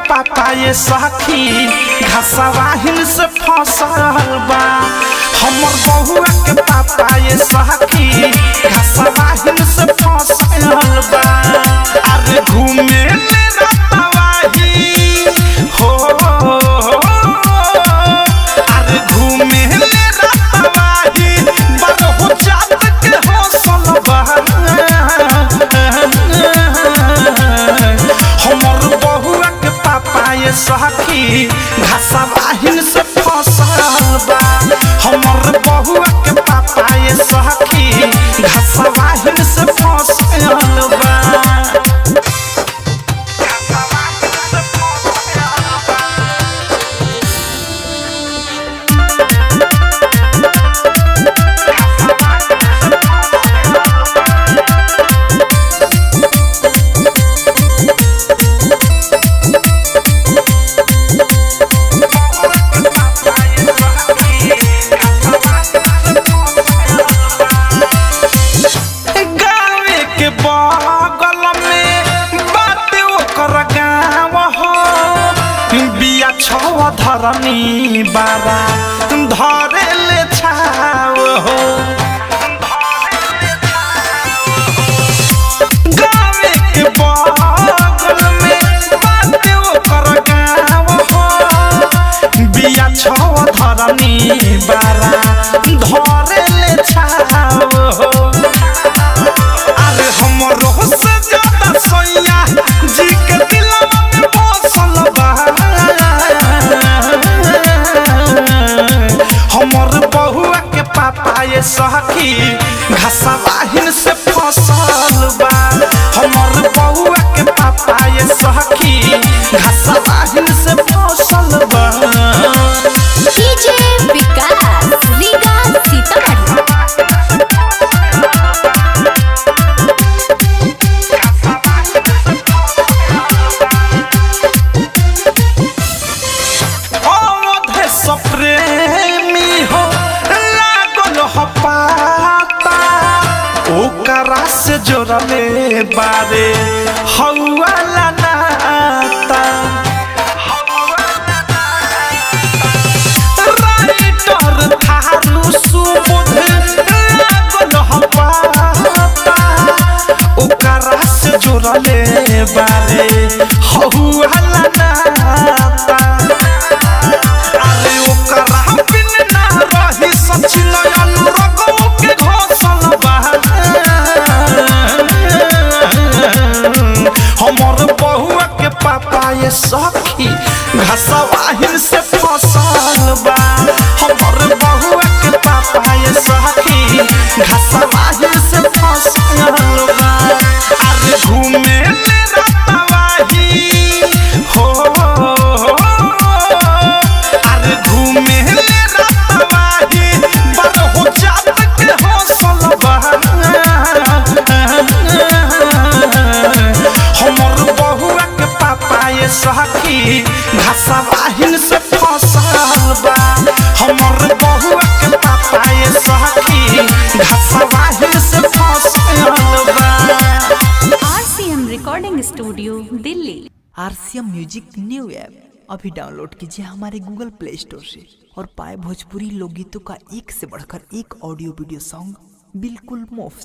पापा ये सखी घसवाहिन से फसल बा। हमर बहुआ के पापा ये सखी घसवाहिन से फसल बा। अरे घूमे ले रतवाही हो, अरे घूमे ले रतवाही बड़ो जात के हौसल बा। हमर बहुआ के पापा ये सखी घसवाहिन से फसल बा। हमर बहुआ के पापा ये सखी घसवाहिन से फसल बा। धरनी बाबा धरे ले छाव हो, गावे के बगल में बाटे ओकर गाँव हो। बिया छव धरनी बाबा धरे ले छाव हो। अरे हमरो से ज्यादा सैया जी के दिलवा में बसल बा। हमर बहुआ के पापा ये सखी घसवाहिन से फसल बा। हमर बहुआ के पापा ये सखी घसवाहिन से फसल बा। डीजे विकास रीगा सीतामढ़ी। ओकरा से जोड़ले बारे हौवाला नाता। राइटर थारू सुबुध लागल हपाता। ओकरा से जोड़ले बारे हौवाला नाता। अरे ओकरा बिन ना रही सचिन अनुरगो के घोसल बा। हमर बहुआ के पापा ये सखी घसवाहिन से फसल बा। हमर बहुआ के पापा ये सखी घसवाहिन से फसल बा। अरे घूमे ले रतवाही हो, अरे घूमे ले रतवाही बड़ो जात के हौसल बा। हमर बहुआ के पापा ये सखी घसवाहिन से फसल बा। हमर बहुआ के पापा ये सखी घसवाहिन से फसल बा। RCM recording studio Delhi. RCM music new app अभी डाउनलोड कीजिए हमारे गूगल प्ले स्टोर से और पाए भोजपुरी लोकगीतों का एक से बढ़कर एक ऑडियो वीडियो सॉन्ग बिल्कुल मुफ्त।